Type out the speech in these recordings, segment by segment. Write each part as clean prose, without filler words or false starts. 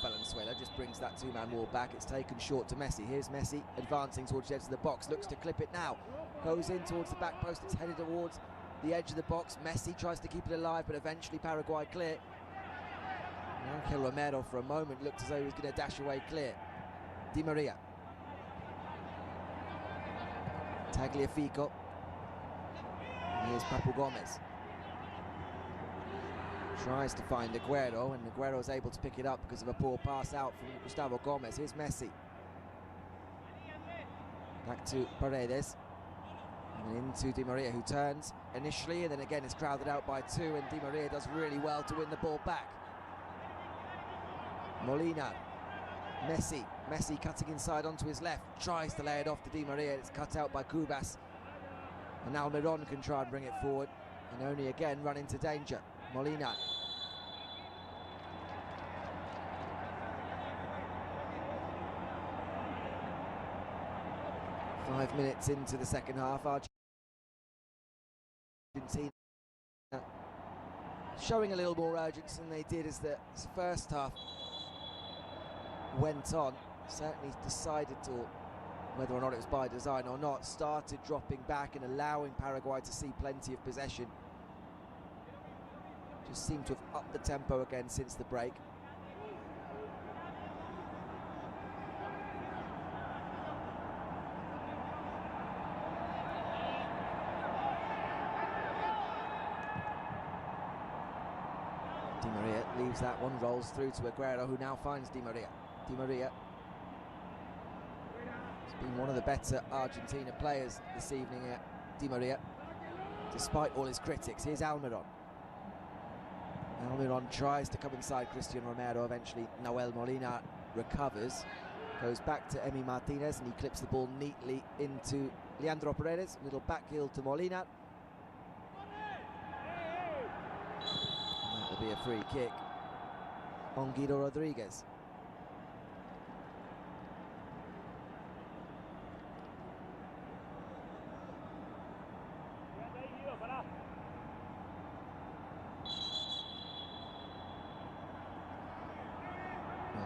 Valenzuela just brings that two-man wall back. It's taken short to Messi. Here's Messi advancing towards the edge of the box, looks to clip it now, goes in towards the back post, it's headed towards the edge of the box. Messi tries to keep it alive, but eventually Paraguay clear. Angel Romero for a moment looked as though he was going to dash away clear. Di Maria. Tagliafico. And here's Papu Gomez. Tries to find Aguero, and Aguero is able to pick it up because of a poor pass out from Gustavo Gomez. Here's Messi. Back to Paredes. And into Di Maria, who turns initially and then again is crowded out by two, and Di Maria does really well to win the ball back. Molina. Messi cutting inside onto his left, tries to lay it off to Di Maria. It's cut out by Cubas. And Almiron can try and bring it forward, and only again run into danger. Molina. Five minutes into the second half, Argentina showing a little more urgency than they did as the first half went on. Certainly decided to, whether or not it was by design or not, started dropping back and allowing Paraguay to see plenty of possession. Just seemed to have upped the tempo again since the break. Di Maria leaves that one, rolls through to Aguero, who now finds Di Maria. Di Maria has been one of the better Argentina players this evening. Di Maria, despite all his critics. Here's Almiron. Almiron tries to come inside Christian Romero. Eventually Nahuel Molina recovers, goes back to Emi Martinez, and he clips the ball neatly into Leandro Paredes. Little back heel to Molina. And that'll be a free kick on Guido Rodriguez.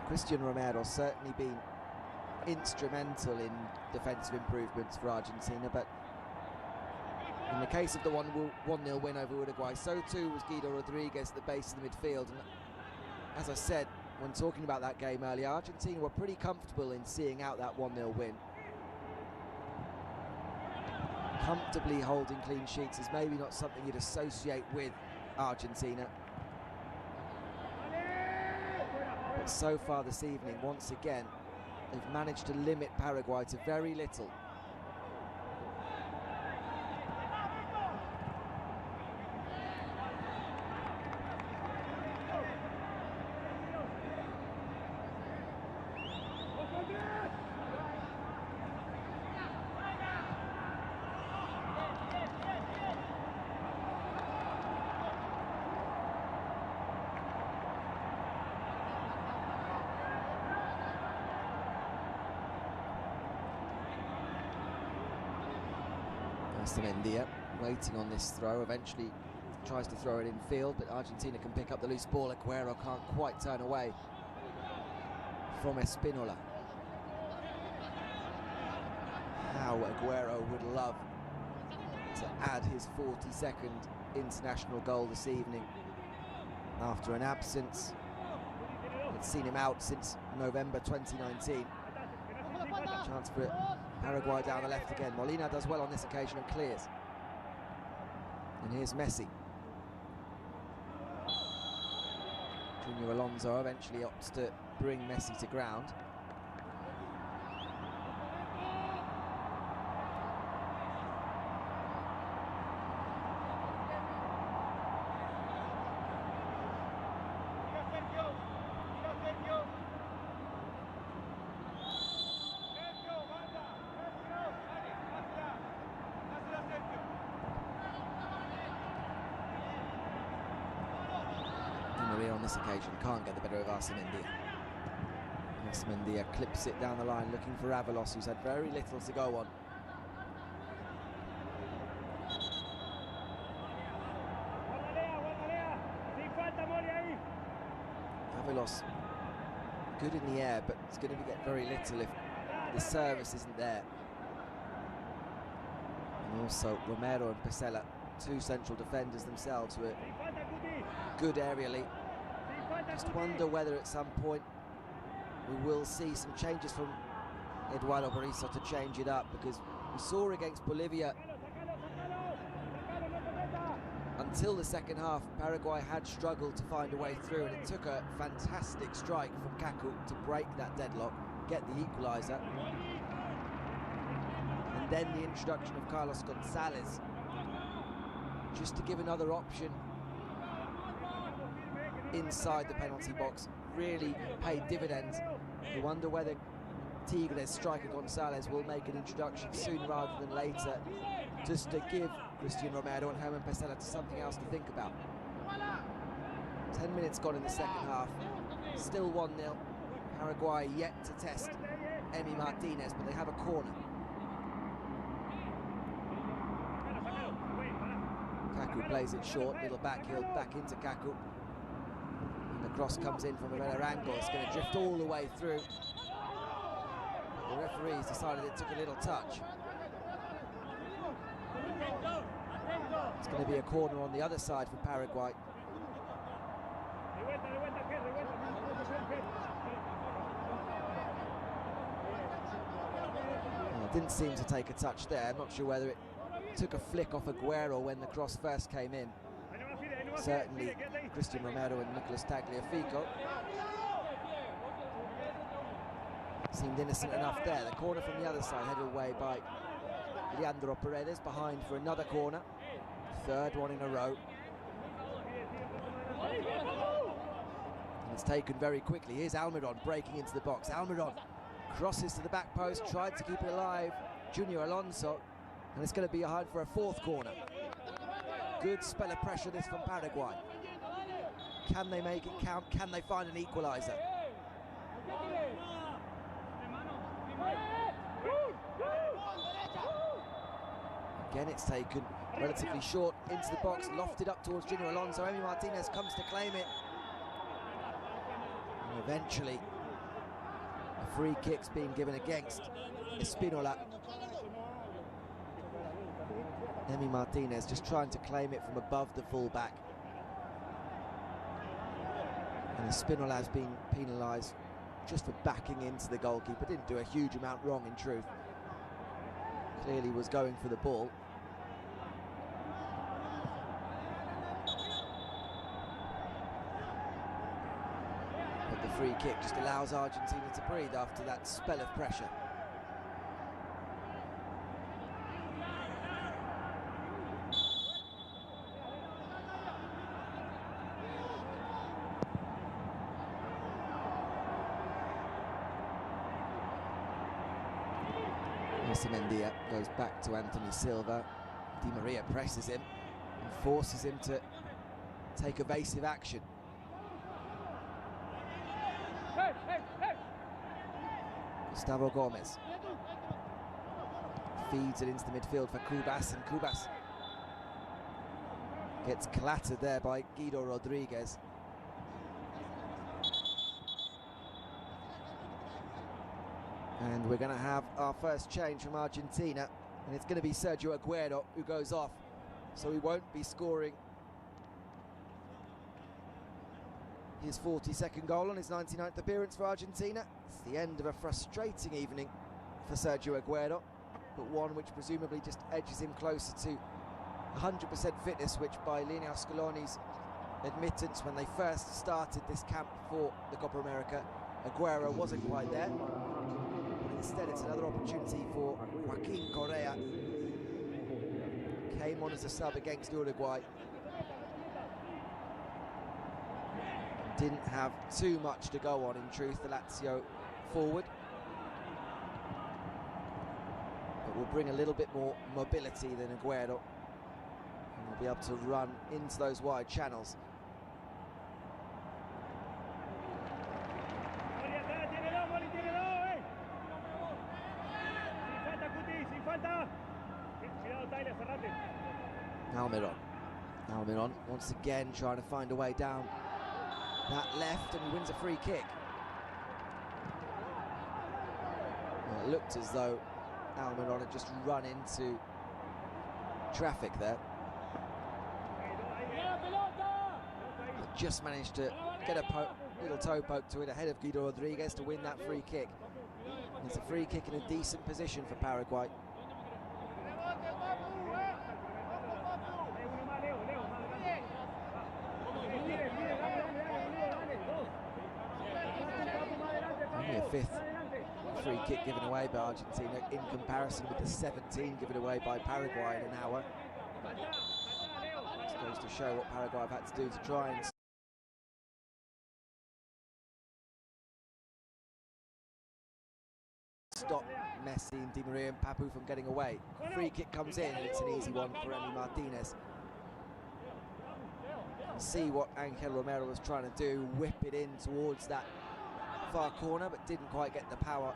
Christian Romero certainly been instrumental in defensive improvements for Argentina, but in the case of the 1-0 win over Uruguay, so too was Guido Rodriguez at the base of the midfield. And as I said when talking about that game earlier, Argentina were pretty comfortable in seeing out that 1-0 win. Comfortably holding clean sheets is maybe not something you'd associate with Argentina. But so far this evening, once again, they've managed to limit Paraguay to very little. Mendia waiting on this throw, eventually tries to throw it in field, but Argentina can pick up the loose ball. Aguero can't quite turn away from Espinola. How Aguero would love to add his 42nd international goal this evening after an absence that's seen him out since November 2019. Chance for Paraguay down the left again. Molina does well on this occasion and clears. And here's Messi. Junior Alonso eventually opts to bring Messi to ground. On this occasion can't get the better of Arsemendia. Arsemendia clips it down the line looking for Avalos, who's had very little to go on. Avalos good in the air, but it's going to get very little if the service isn't there. And also Romero and Pesela, two central defenders themselves, who are good aerially. Just wonder whether at some point we will see some changes from Eduardo Berizzo to change it up, because we saw against Bolivia until the second half Paraguay had struggled to find a way through, and it took a fantastic strike from Kaku to break that deadlock, get the equaliser, and then the introduction of Carlos Gonzalez just to give another option inside the penalty box really paid dividends. You wonder whether Tigres striker Gonzalez will make an introduction sooner rather than later, just to give Cristian Romero and Germán Pesela to something else to think about. 10 minutes gone in the second half, still 1-0. Paraguay yet to test Emi Martinez, but they have a corner. Kaku plays it short, little backheel back into Kaku. And the cross comes in from a better angle. It's going to drift all the way through. The referees decided it took a little touch. It's going to be a corner on the other side for Paraguay. Well, it didn't seem to take a touch there. I'm not sure whether it took a flick off Aguero when the cross first came in. Certainly Cristian Romero and Nicolas Tagliafico seemed innocent enough there. The corner from the other side headed away by Leandro Paredes, behind for another corner, third one in a row. And it's taken very quickly. Here's Almiron breaking into the box. Almiron crosses to the back post, tried to keep it alive, Junior Alonso, and it's going to be behind for a fourth corner. Good spell of pressure this from Paraguay. Can they make it count? Can they find an equaliser? Again, it's taken relatively short into the box, lofted up towards Junior Alonso. Emi Martinez comes to claim it. And eventually, a free kick's being given against Espinola. Emi Martinez just trying to claim it from above the full-back. And Espinola has been penalised just for backing into the goalkeeper. Didn't do a huge amount wrong, in truth. Clearly was going for the ball. But the free kick just allows Argentina to breathe after that spell of pressure. Mendia goes back to Anthony Silva. Di Maria presses him and forces him to take evasive action. Gustavo Gomez feeds it into the midfield for Cubas, and Cubas gets clattered there by Guido Rodriguez. And we're going to have our first change from Argentina, and it's going to be Sergio Aguero who goes off, so he won't be scoring his 42nd goal on his 99th appearance for Argentina. It's the end of a frustrating evening for Sergio Aguero, but one which presumably just edges him closer to 100% fitness, which by Lionel Scaloni's admittance when they first started this camp for the Copa America, Aguero wasn't quite there. Instead, it's another opportunity for Joaquin Correa. Came on as a sub against Uruguay. Didn't have too much to go on, in truth, the Lazio forward. But will bring a little bit more mobility than Aguero. And will be able to run into those wide channels. Almiron once again trying to find a way down that left, and he wins a free kick. Well, it looked as though Almiron had just run into traffic there. But just managed to get a little toe poke to it ahead of Guido Rodriguez to win that free kick. It's a free kick in a decent position for Paraguay. Only a fifth free kick given away by Argentina in comparison with the 17 given away by Paraguay in an hour. This goes to show what Paraguay have had to do to try and stop Messi and Di Maria and Papu from getting away. Free kick comes in and it's an easy one for Emi Martinez. And see what Angel Romero was trying to do, whip it in towards that far corner, but didn't quite get the power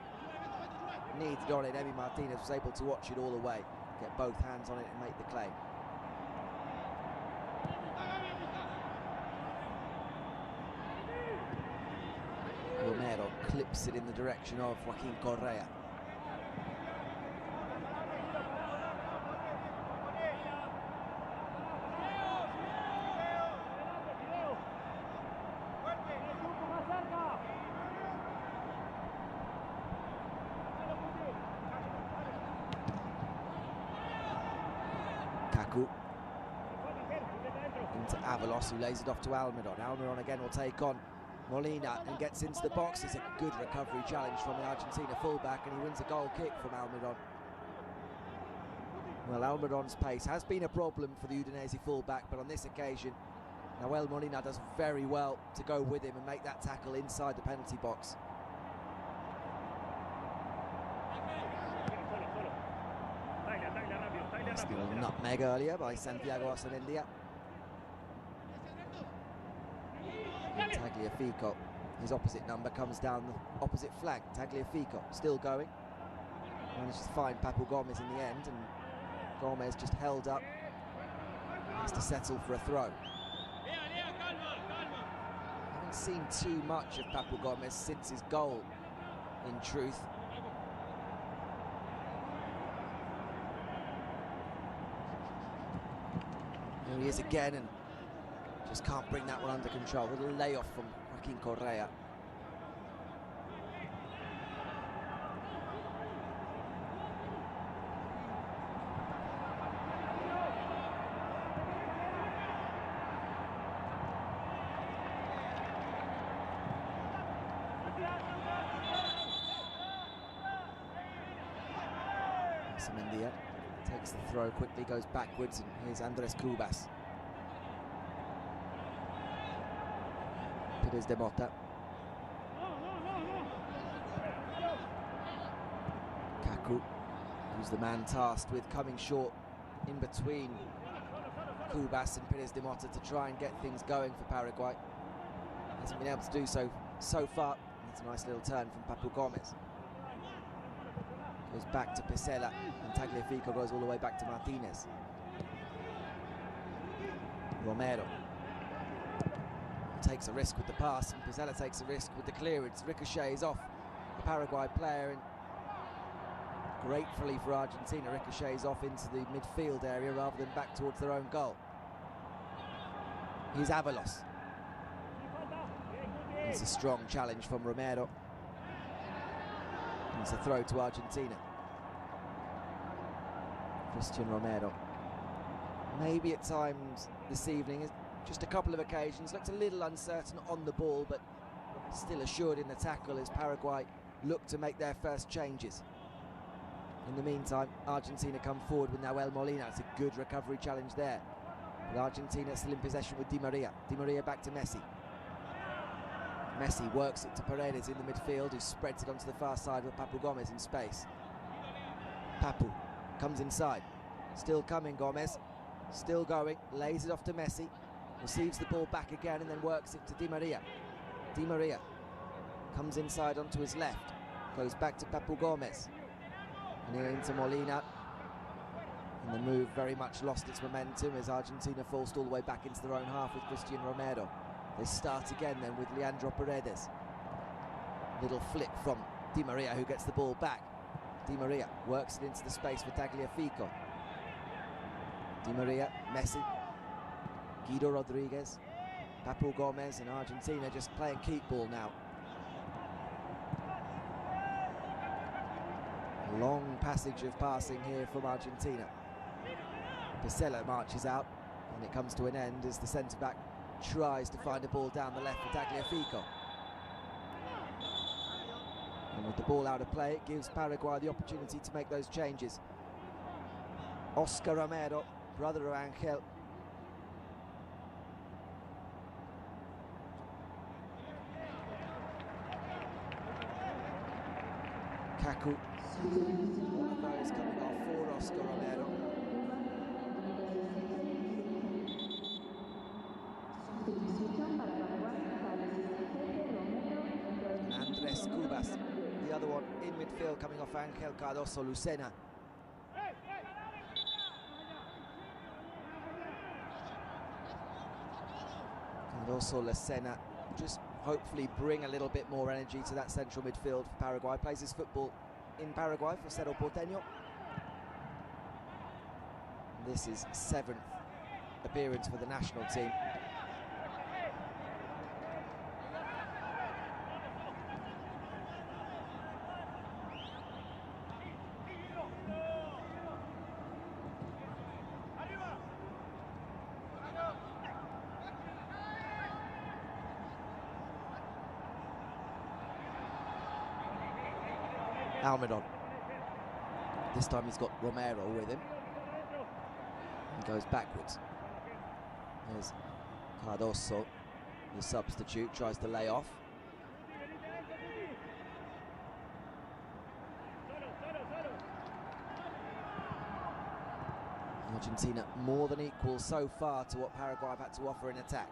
needed on it. Emi Martinez was able to watch it all the way, get both hands on it and make the claim. Romero clips it in the direction of Joaquin Correa. Kaku into Avalos, who lays it off to Almiron. Almiron again will take on Molina and gets into the box. It's a good recovery challenge from the Argentina fullback, and he wins a goal kick from Almiron. Well, Almiron's pace has been a problem for the Udinese fullback, but on this occasion, Nahuel Molina does very well to go with him and make that tackle inside the penalty box. A nutmeg earlier by Santiago Arzamendia. Tagliafico, his opposite number, comes down the opposite flank. Tagliafico still going. Manages to find Papu Gomez in the end, and Gomez just held up. Has to settle for a throw. Haven't seen too much of Papu Gomez since his goal, in truth. Here he is again, and just can't bring that one under control. A little layoff from Joaquin Correa. Arzamendia takes the throw quickly, goes backwards, and here's Andres Cubas. Perez de Mota. Kaku, who's the man tasked with coming short in between Cubas and Perez de Mota to try and get things going for Paraguay. Hasn't been able to do so far. It's a nice little turn from Papu Gomez. Goes back to Pesela, and Tagliafico goes all the way back to Martinez. Romero takes a risk with the pass, and Pesela takes a risk with the clearance. Ricochets off the Paraguay player, and gratefully for Argentina, ricochets off into the midfield area rather than back towards their own goal. Here's Avalos. It's a strong challenge from Romero. It's a throw to Argentina. Christian Romero. Maybe at times this evening, just a couple of occasions, looked a little uncertain on the ball, but still assured in the tackle as Paraguay look to make their first changes. In the meantime, Argentina come forward with Nahuel Molina. It's a good recovery challenge there. But Argentina still in possession with Di Maria. Di Maria back to Messi. Messi works it to Paredes in the midfield, who spreads it onto the far side with Papu Gomez in space. Papu comes inside. Still coming, Gomez. Still going. Lays it off to Messi. Receives the ball back again and then works it to Di Maria. Di Maria comes inside onto his left. Goes back to Papu Gomez. And here into Molina. And the move very much lost its momentum as Argentina forced all the way back into their own half with Christian Romero. They start again then with Leandro Paredes. Little flick from Di Maria, who gets the ball back. Di Maria works it into the space for Tagliafico. Di Maria, Messi, Guido Rodriguez, Papu Gomez, and Argentina just playing keep ball now. A long passage of passing here from Argentina. Pesela marches out, and it comes to an end as the centre-back tries to find a ball down the left for Tagliafico. And with the ball out of play, it gives Paraguay the opportunity to make those changes. Oscar Romero, brother of Angel. Kaku. One of those coming off for Oscar Romero. And Andres Cubas, the other one in midfield, coming off Angel Cardoso Lucena. Cardoso Lucena just hopefully bring a little bit more energy to that central midfield for Paraguay. Plays his football in Paraguay for Cerro Porteño. And this is 7th appearance for the national team. Almiron. This time he's got Romero with him. He goes backwards. There's Cardoso, the substitute, tries to lay off. Argentina more than equal so far to what Paraguay have had to offer in attack.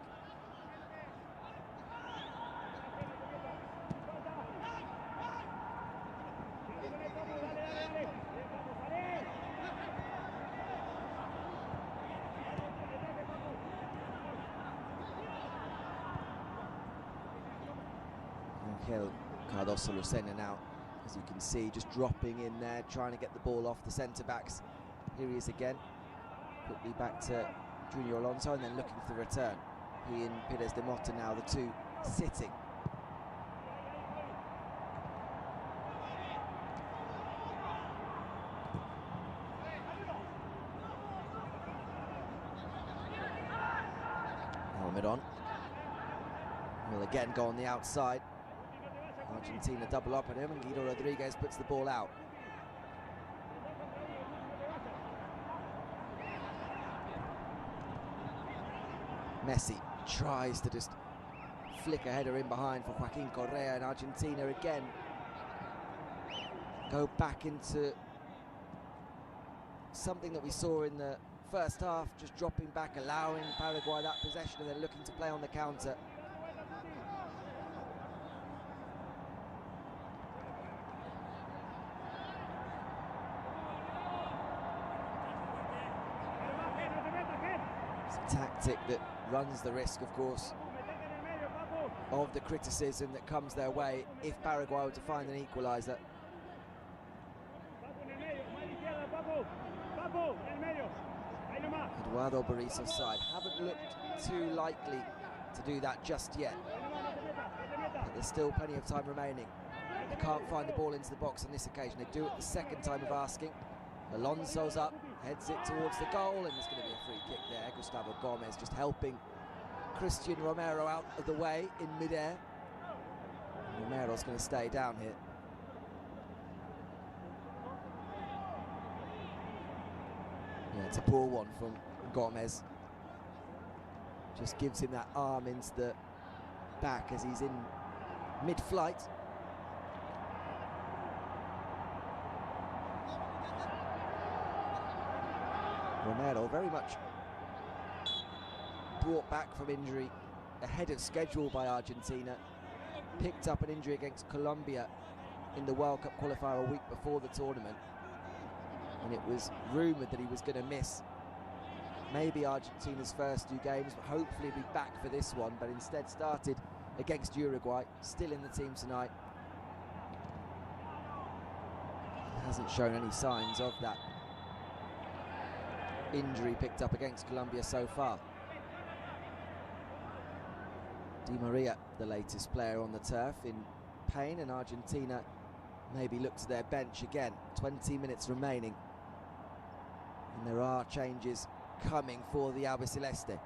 Cardoso Lucena now, as you can see, just dropping in there, trying to get the ball off the centre-backs. Here he is again, quickly back to Junior Alonso, and then looking for the return. He and Pires de Mota now, the two sitting. Almiron will again go on the outside. Argentina double up on him, and Guido Rodriguez puts the ball out. Messi tries to just flick a header in behind for Joaquin Correa, and Argentina again go back into something that we saw in the first half, just dropping back, allowing Paraguay that possession, and then looking to play on the counter. Tactic that runs the risk, of course, of the criticism that comes their way if Paraguay were to find an equaliser. Eduardo Berizzo's side haven't looked too likely to do that just yet, but there's still plenty of time remaining. They can't find the ball into the box on this occasion. They do it the second time of asking. Alonso's up, heads it towards the goal, and there's going to be a free kick there. Gustavo Gomez just helping Christian Romero out of the way in mid-air. Romero's going to stay down here. Yeah, it's a poor one from Gomez. Just gives him that arm into the back as he's in mid-flight. Romero very much brought back from injury ahead of schedule by Argentina. Picked up an injury against Colombia in the World Cup qualifier a week before the tournament, and it was rumoured that he was going to miss maybe Argentina's first 2 games, but hopefully be back for this one, but instead started against Uruguay, still in the team tonight. Hasn't shown any signs of that injury picked up against Colombia so far. Di Maria, the latest player on the turf, in pain, and Argentina maybe look to their bench again. 20 minutes remaining, and there are changes coming for the Albiceleste.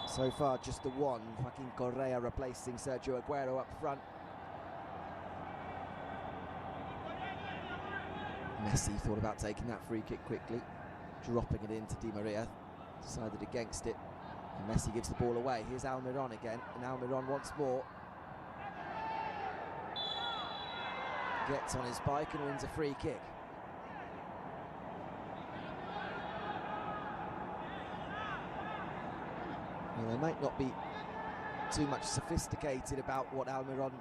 So far just the one, Joaquin Correa replacing Sergio Aguero up front. Messi thought about taking that free kick quickly, dropping it into Di Maria, decided against it, and Messi gives the ball away. Here's Almiron again, and Almiron once more gets on his bike and wins a free kick. Well, they might not be too much sophisticated about what Almiron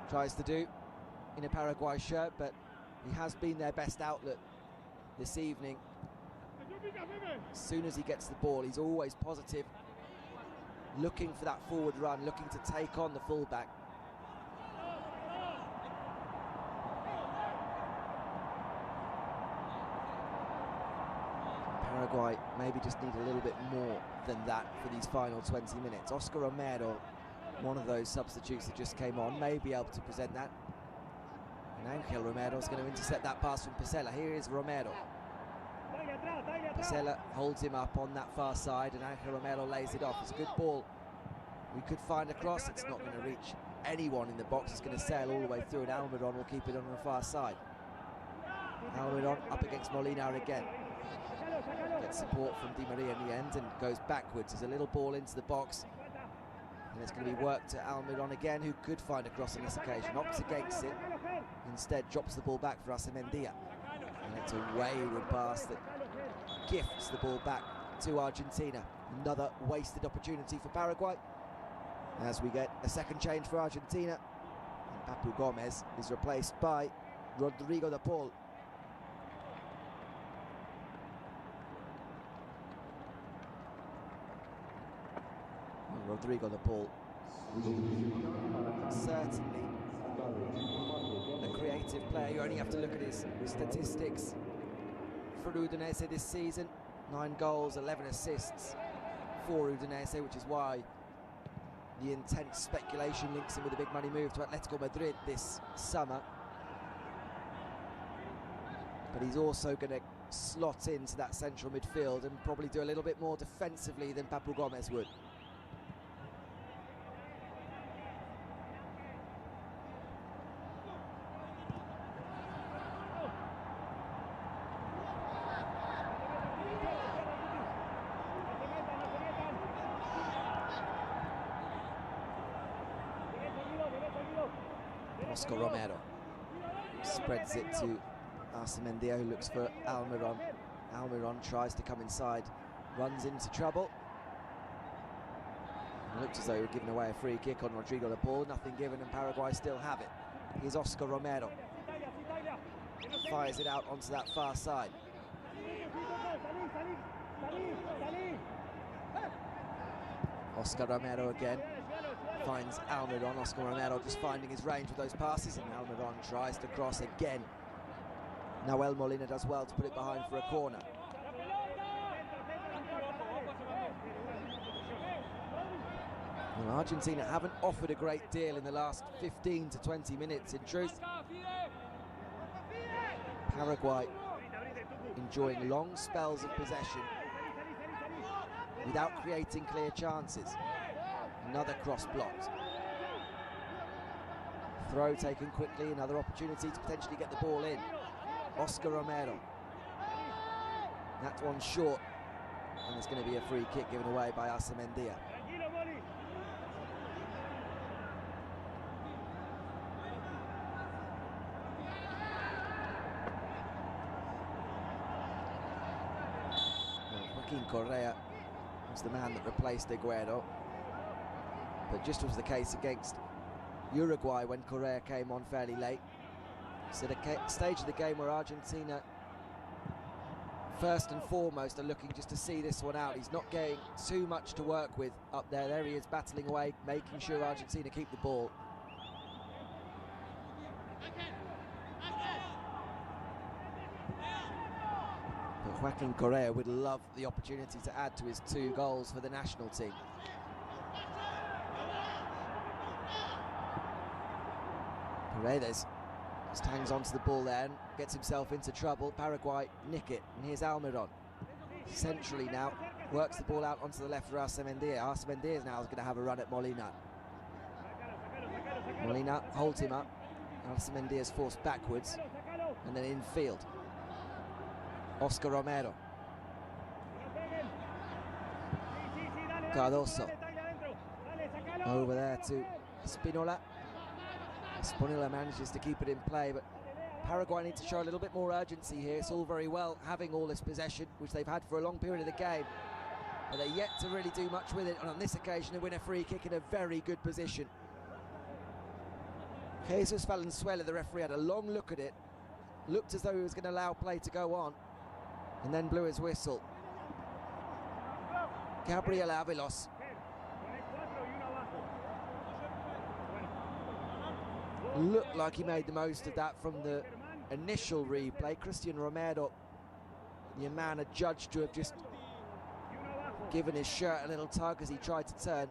tries to do in a Paraguay shirt, but he has been their best outlet this evening. As soon as he gets the ball, he's always positive, looking for that forward run, looking to take on the fullback. Paraguay maybe just need a little bit more than that for these final 20 minutes. Oscar Romero, one of those substitutes that just came on, may be able to present that. And Angel Romero is going to intercept that pass from Pesela. Here is Romero. Pesela holds him up on that far side, and Angel Romero lays it off. It's a good ball. We could find a cross. It's not going to reach anyone in the box. It's going to sail all the way through, and Almiron will keep it on the far side. Almiron up against Molina again. Gets support from Di Maria in the end and goes backwards. There's a little ball into the box, and it's going to be worked to Almiron again, who could find a cross on this occasion. Opts against it. Instead drops the ball back for Asemendia, and it's a wayward pass that gifts the ball back to Argentina. Another wasted opportunity for Paraguay, as we get a second change for Argentina, and Papu Gomez is replaced by Rodrigo de Paul. Rodrigo de Paul, certainly a creative player. You only have to look at his statistics for Udinese this season. 9 goals, 11 assists for Udinese, which is why the intense speculation links him with a big money move to Atletico Madrid this summer. But he's also going to slot into that central midfield and probably do a little bit more defensively than Papu Gomez would. Oscar Romero spreads it to Asemendia, who looks for Almiron. Almiron tries to come inside, runs into trouble. It looked as though he were giving away a free kick on Rodrigo de Paul. Nothing given, and Paraguay still have it. Here's Oscar Romero. Fires it out onto that far side. Oscar Romero again. Finds Almiron. Oscar Romero just finding his range with those passes, and Almiron tries to cross again. Nahuel Molina does well to put it behind for a corner. Well, Argentina haven't offered a great deal in the last 15 to 20 minutes, in truth. Paraguay enjoying long spells of possession without creating clear chances. Another cross blocked. Throw taken quickly, another opportunity to potentially get the ball in. Oscar Romero. That one's short, and it's going to be a free kick given away by Asemendia. Joaquin Correa was the man that replaced Aguero, but just was the case against Uruguay when Correa came on fairly late. So the stage of the game where Argentina first and foremost are looking just to see this one out. He's not getting too much to work with up there. There he is battling away, making sure Argentina keep the ball. Joaquin Correa would love the opportunity to add to his 2 goals for the national team. Paredes just hangs onto the ball there and gets himself into trouble. Paraguay nick it, and here's Almiron. Centrally now, works the ball out onto the left for Arzamendia. Arzamendia now is going to have a run at Molina. Molina holds him up. Arzamendia is forced backwards, and then infield. Oscar Romero. Cardoso. Over there to Spinola. Spinola manages to keep it in play, but Paraguay need to show a little bit more urgency here. It's all very well having all this possession, which they've had for a long period of the game, but they're yet to really do much with it, and on this occasion they win a free kick in a very good position. Jesus Valenzuela, the referee, had a long look at it, looked as though he was going to allow play to go on, and then blew his whistle. Gabriel Avelos. Looked like he made the most of that from the initial replay. Christian Romero, the man adjudged to have just given his shirt a little tug as he tried to turn.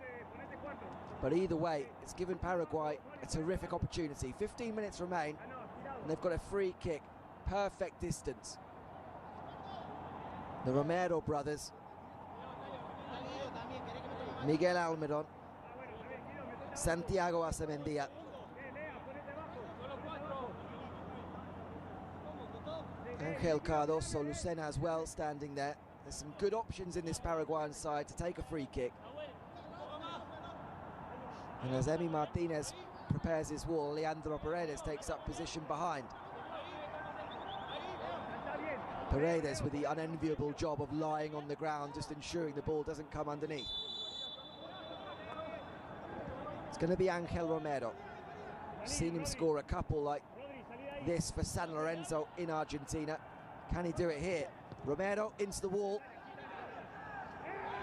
But either way, it's given Paraguay a terrific opportunity. 15 minutes remain, and they've got a free kick. Perfect distance. The Romero brothers, Miguel Almiron, Santiago Arzamendia. Angel Cardoso, Lucena as well standing there. There's some good options in this Paraguayan side to take a free kick. And as Emi Martinez prepares his wall, Leandro Paredes takes up position behind. Paredes with the unenviable job of lying on the ground, just ensuring the ball doesn't come underneath. It's going to be Angel Romero. We've seen him score a couple like this for San Lorenzo in Argentina. Can he do it here? Romero into the wall,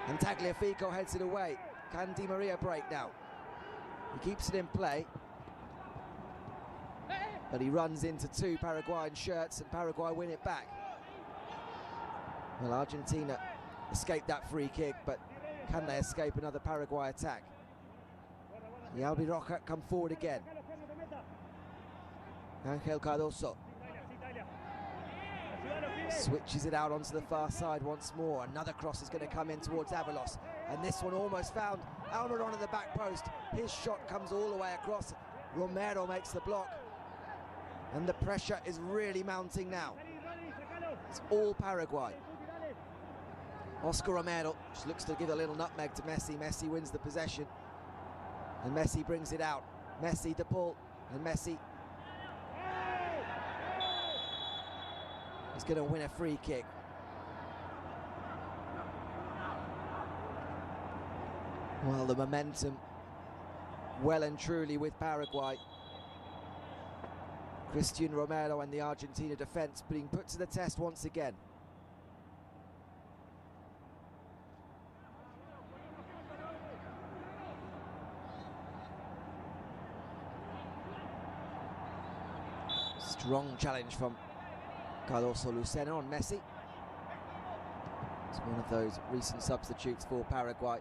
and Tagliafico heads it away. Can Di Maria break now? He keeps it in play, but he runs into 2 Paraguayan shirts, and Paraguay win it back. Well, Argentina escaped that free kick, but can they escape another Paraguay attack? The Albirroja come forward again. Angel Cardoso switches it out onto the far side once more. Another cross is going to come in towards Avelos, and this one almost found Almiron at the back post. His shot comes all the way across. Romero makes the block, and the pressure is really mounting now. It's all Paraguay. Oscar Romero just looks to give a little nutmeg to Messi. Messi wins the possession, and Messi brings it out. Messi, De Paul, and Messi is going to win a free kick. Well, the momentum well and truly with Paraguay. Christian Romero and the Argentina defence being put to the test once again. Strong challenge from Cardoso Lucena on Messi. It's one of those recent substitutes for Paraguay.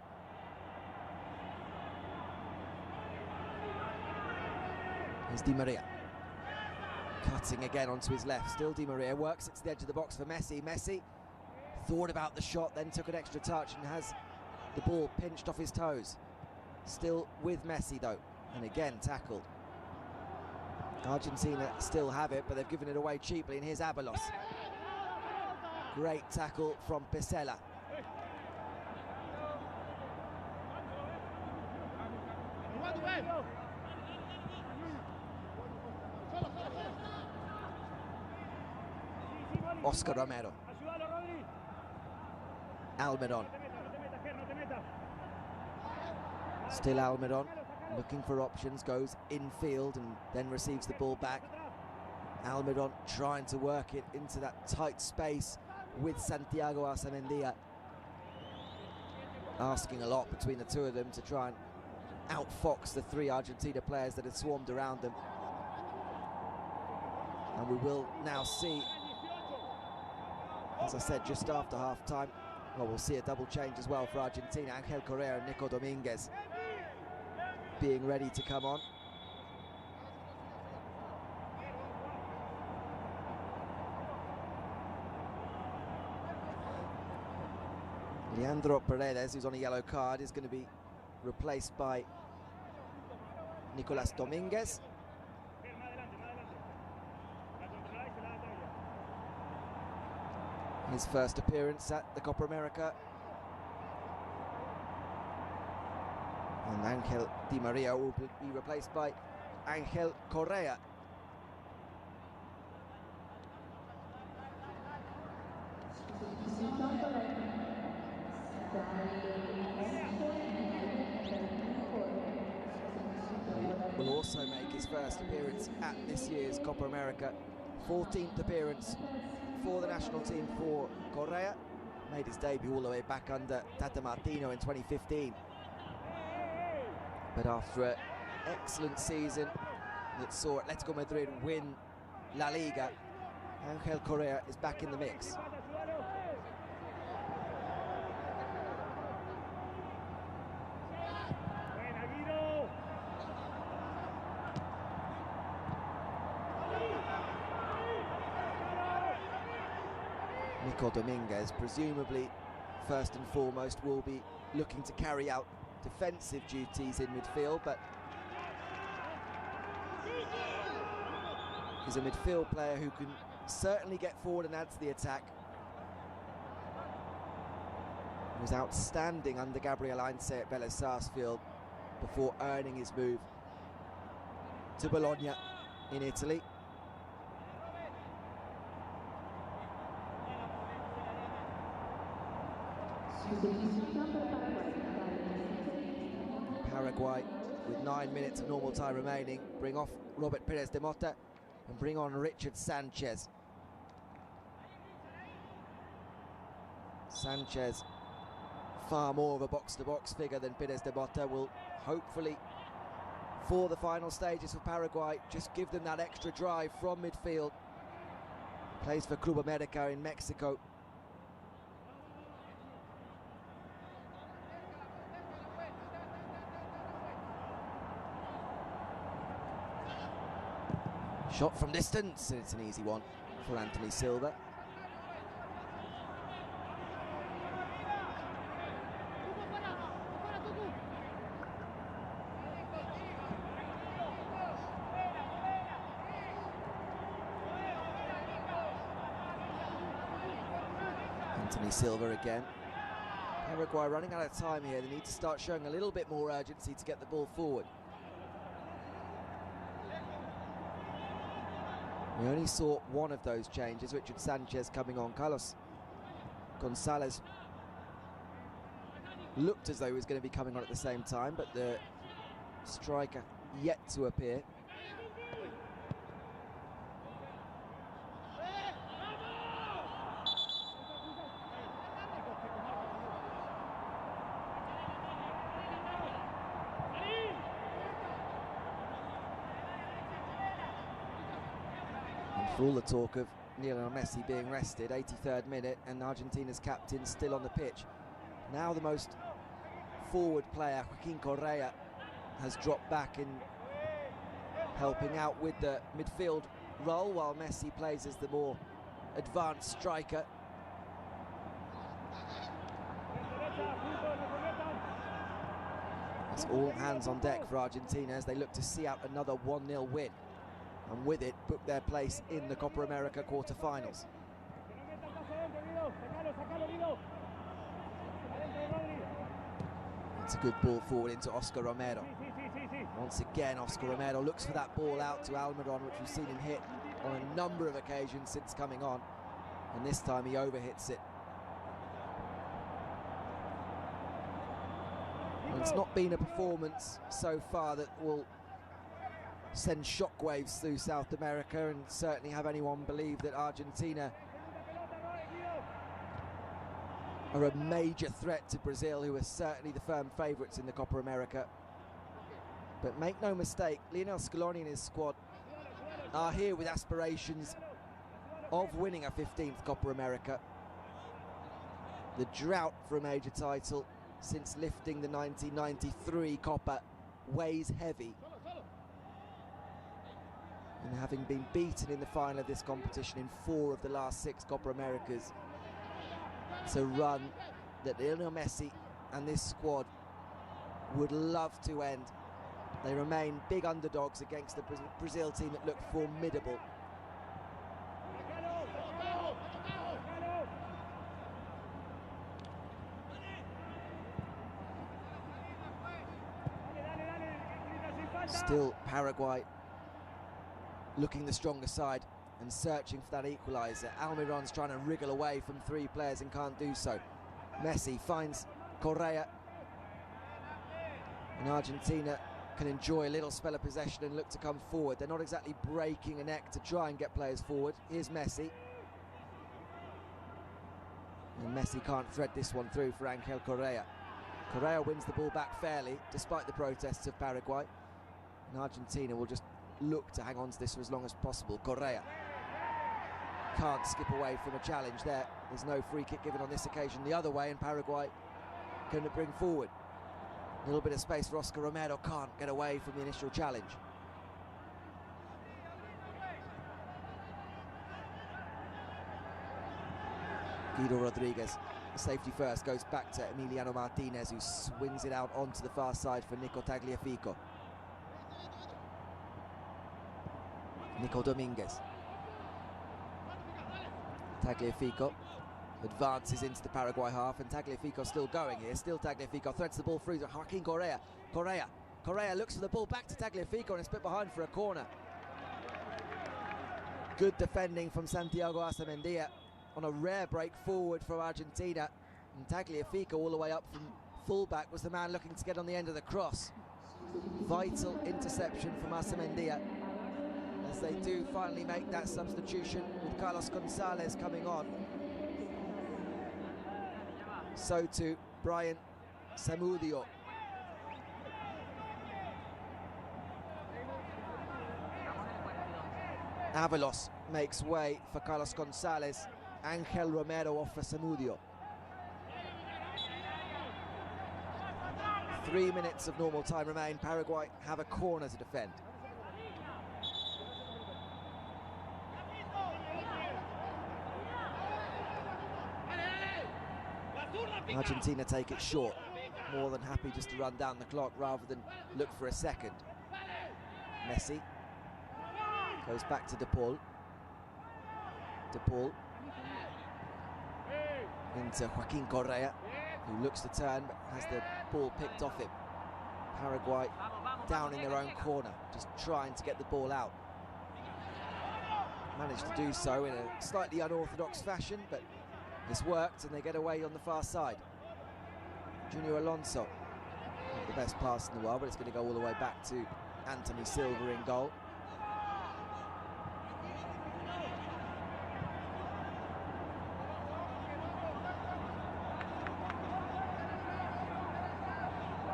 Here's Di Maria. Cutting again onto his left. Still Di Maria. Works it to the edge of the box for Messi. Messi thought about the shot, then took an extra touch and has the ball pinched off his toes. Still with Messi though. And again tackled. Argentina still have it, but they've given it away cheaply, and here's Abelos. Great tackle from Pesela. Oscar Romero. Almiron. Still Almiron. Looking for options, goes infield and then receives the ball back. Almiron trying to work it into that tight space with Santiago Arzamendia. Asking a lot between the 2 of them to try and outfox the 3 Argentina players that had swarmed around them. And we will now see As I said, just after half-time, well, we'll see a double change as well for Argentina. Angel Correa and Nico Dominguez being ready to come on. Leandro Paredes, who's on a yellow card, is going to be replaced by Nicolas Dominguez. His first appearance at the Copa America. And Angel Di Maria will be replaced by Angel Correa. Will also make his first appearance at this year's Copa America. 14th appearance for the national team for Correa. Made his debut all the way back under Tata Martino in 2015. But after an excellent season that saw Atletico Madrid win La Liga, Angel Correa is back in the mix. Nico Dominguez, presumably, first and foremost, will be looking to carry out defensive duties in midfield, but he's a midfield player who can certainly get forward and add to the attack. He was outstanding under Gabriel Heinze at Vélez Sarsfield before earning his move to Bologna in Italy. Paraguay, with 9 minutes of normal time remaining, bring off Robert Pérez de Mota and bring on Richard Sanchez. Sanchez, far more of a box-to-box figure than Pérez de Mota, will hopefully, for the final stages of Paraguay, just give them that extra drive from midfield. Plays for Club America in Mexico. Shot from distance, and it's an easy one for Anthony Silva. Anthony Silva again. Paraguay running out of time here. They need to start showing a little bit more urgency to get the ball forward. We only saw one of those changes, Richard Sanchez coming on. Carlos Gonzalez looked as though he was going to be coming on at the same time, but the striker yet to appear. For all the talk of Lionel Messi being rested, 83rd minute, and Argentina's captain still on the pitch. Now the most forward player, Joaquin Correa, has dropped back in helping out with the midfield role, while Messi plays as the more advanced striker. It's all hands on deck for Argentina as they look to see out another 1-0 win, and with it book their place in the Copa America quarter-finals. It's a good ball forward into Oscar Romero. Once again, Oscar Romero looks for that ball out to Almiron, which we've seen him hit on a number of occasions since coming on, and this time he overhits it. And it's not been a performance so far that will send shockwaves through South America and certainly have anyone believe that Argentina are a major threat to Brazil, who are certainly the firm favourites in the Copa America. But make no mistake, Lionel Scaloni and his squad are here with aspirations of winning a 15th Copa America. The drought for a major title since lifting the 1993 Copa weighs heavy. And having been beaten in the final of this competition in 4 of the last 6 Copa Americas, it's a run that Lionel Messi and this squad would love to end. They remain big underdogs against the Brazil team that looked formidable. Still Paraguay looking the stronger side and searching for that equaliser. Almiron's trying to wriggle away from 3 players and can't do so. Messi finds Correa, and Argentina can enjoy a little spell of possession and look to come forward. They're not exactly breaking a neck to try and get players forward. Here's Messi, and Messi can't thread this one through for Angel Correa. Correa wins the ball back fairly despite the protests of Paraguay, and Argentina will just look to hang on to this for as long as possible. Correa can't skip away from a challenge there. There's no free kick given on this occasion the other way, and Paraguay can bring forward. A little bit of space for Oscar Romero, can't get away from the initial challenge. Guido Rodriguez, the safety first, goes back to Emiliano Martinez, who swings it out onto the far side for Nico Tagliafico. Nico Dominguez. Tagliafico advances into the Paraguay half, and Tagliafico still going here. Still Tagliafico threads the ball through to Joaquin Correa. Correa looks for the ball back to Tagliafico, and it's put behind for a corner. Good defending from Santiago Arzamendia on a rare break forward for Argentina, and Tagliafico all the way up from fullback was the man looking to get on the end of the cross. Vital interception from Arzamendia as they do finally make that substitution with Carlos Gonzalez coming on. So too Brian Zamudio. Avalos makes way for Carlos Gonzalez. Angel Romero off for Zamudio. 3 minutes of normal time remain. Paraguay have a corner to defend. Argentina take it short, more than happy just to run down the clock rather than look for a second. Messi goes back to De Paul. De Paul into Joaquin Correa, who looks to turn but has the ball picked off him. Paraguay down in their own corner, just trying to get the ball out. Managed to do so in a slightly unorthodox fashion, but it's worked and they get away on the far side. Junior Alonso, not the best pass in the world, but it's going to go all the way back to Anthony Silva in goal.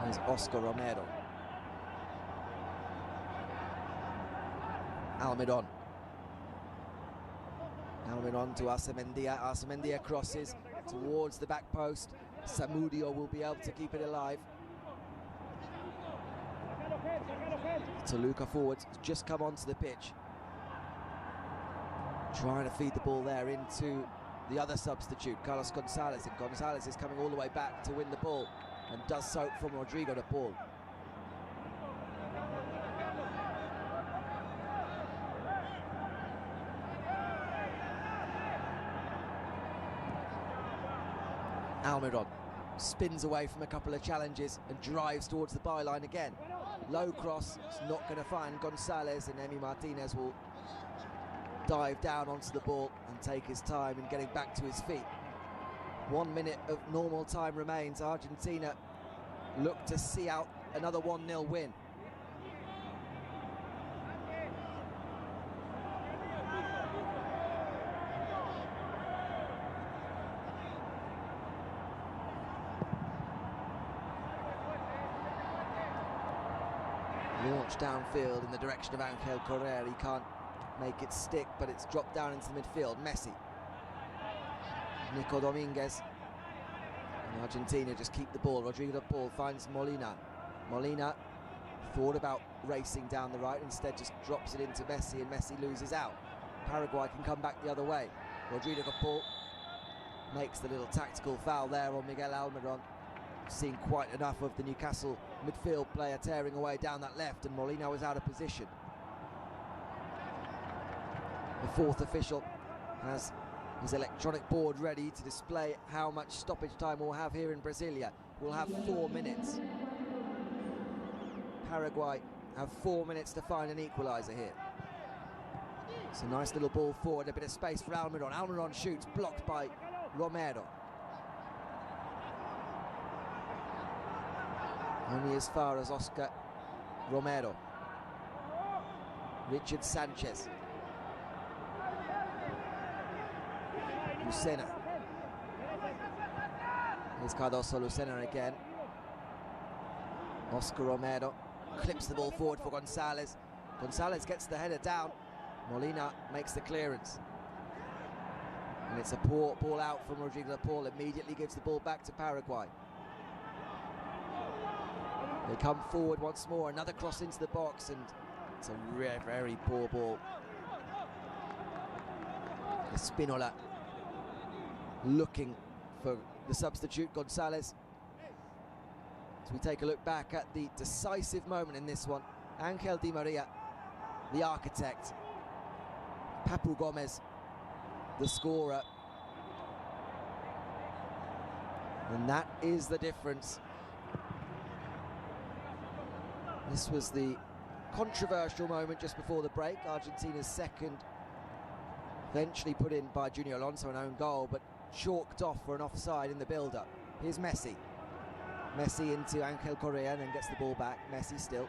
There's Oscar Romero. Almiron to Arzamendia. Arzamendia crosses towards the back post. Zamudio will be able to keep it alive. Toluca forwards just come onto the pitch, trying to feed the ball there into the other substitute, Carlos Gonzalez, and Gonzalez is coming all the way back to win the ball and does so from Rodrigo De Paul. Almiron spins away from a couple of challenges and drives towards the byline again. Low cross, it's not going to find Gonzalez, and Emi Martinez will dive down onto the ball and take his time in getting back to his feet. 1 minute of normal time remains. Argentina look to see out another 1-0 win. Launch downfield in the direction of Angel Correa. He can't make it stick, but it's dropped down into the midfield. Messi. Nico Dominguez Argentina just keep the ball. Rodrigo de Paul finds Molina. Molina thought about racing down the right, instead just drops it into Messi, and Messi loses out. Paraguay can come back the other way. Rodrigo de Paul makes the little tactical foul there on Miguel Almiron. Seen quite enough of the Newcastle midfield player tearing away down that left, and Molina was out of position. The fourth official has his electronic board ready to display how much stoppage time we'll have here in Brasilia. We'll have 4 minutes. Paraguay have 4 minutes to find an equaliser here. It's a nice little ball forward, a bit of space for Almiron. Almiron shoots, blocked by Romero. Only as far as Oscar Romero. Richard Sanchez. Lucena. Here's Cardoso. Lucena again. Oscar Romero clips the ball forward for Gonzalez. Gonzalez gets the header down. Molina makes the clearance. And it's a poor ball out from Rodrigo de Paul. Immediately gives the ball back to Paraguay. They come forward once more. Another cross into the box, and it's a very, very poor ball. Espinola looking for the substitute, Gonzalez. As we take a look back at the decisive moment in this one, Angel Di Maria, the architect, Papu Gomez, the scorer. And that is the difference. This was the controversial moment just before the break. Argentina's second, eventually put in by Junior Alonso, an own goal, but chalked off for an offside in the build-up. Here's Messi. Messi into Angel Correa, and then gets the ball back. Messi still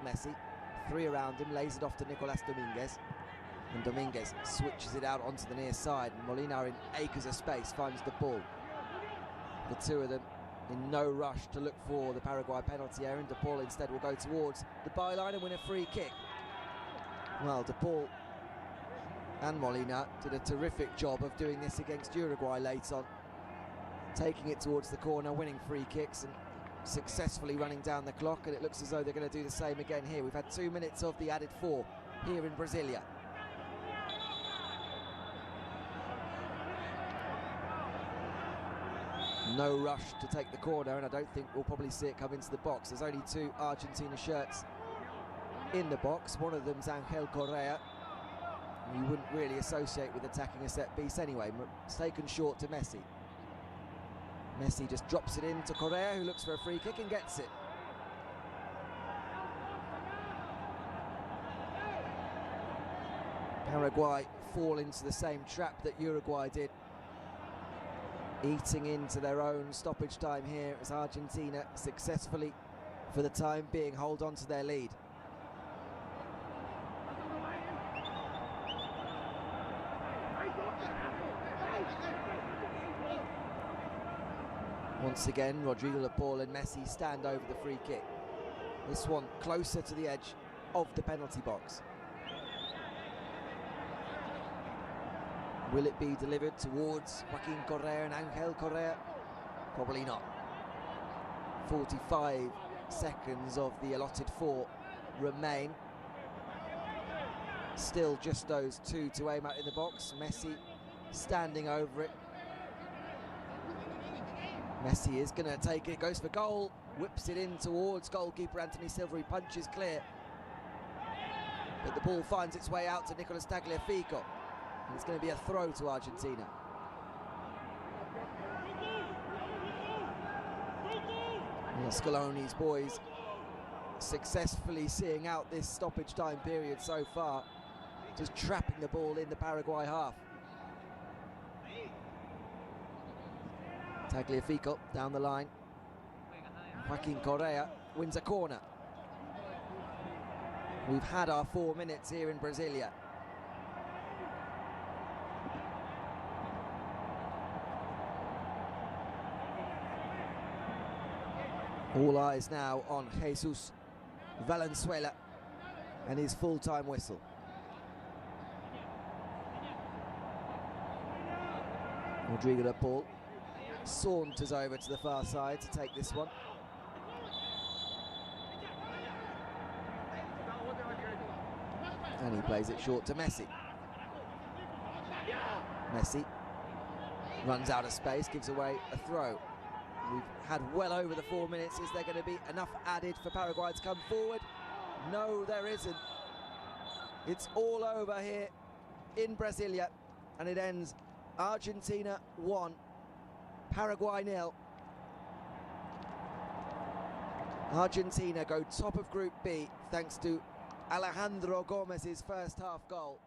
Messi. Three around him, lays it off to Nicolas Dominguez. And Dominguez switches it out onto the near side. And Molina, in acres of space, finds the ball. The two of them in no rush to look for the Paraguay penalty area, and De Paul instead will go towards the byline and win a free kick. Well, De Paul and Molina did a terrific job of doing this against Uruguay late on, taking it towards the corner, winning free kicks and successfully running down the clock, and it looks as though they're going to do the same again here. We've had 2 minutes of the added 4 here in Brasilia. No rush to take the corner, and I don't think we'll probably see it come into the box. There's only 2 Argentina shirts in the box. One of them's Angel Correa. You wouldn't really associate with attacking a set piece anyway. It's taken short to Messi. Messi just drops it in to Correa, who looks for a free kick and gets it. Paraguay fall into the same trap that Uruguay did, eating into their own stoppage time here as Argentina successfully, for the time being, hold on to their lead. Once again, Rodrigo de Paul and Messi stand over the free kick. This one closer to the edge of the penalty box. Will it be delivered towards Joaquin Correa and Angel Correa? Probably not. 45 seconds of the allotted 4 remain. Still just those 2 to aim at in the box. Messi standing over it. Messi is going to take it, goes for goal, whips it in towards goalkeeper Anthony Silva. He punches clear, but the ball finds its way out to Nicolas Tagliafico, and it's going to be a throw to Argentina. Well, Scaloni's boys successfully seeing out this stoppage time period so far, just trapping the ball in the Paraguay half. Tagliafico down the line. Joaquin Correa wins a corner. We've had our 4 minutes here in Brasilia. All eyes now on Jesus Valenzuela and his full-time whistle. Rodrigo de Paul saunters over to the far side to take this one. And he plays it short to Messi. Messi runs out of space, gives away a throw. We've had well over the 4 minutes. Is there going to be enough added for Paraguay to come forward? No, there isn't. It's all over here in Brasilia, and it ends Argentina 1, Paraguay 0. Argentina go top of Group B thanks to Alejandro Gomez's first half goal.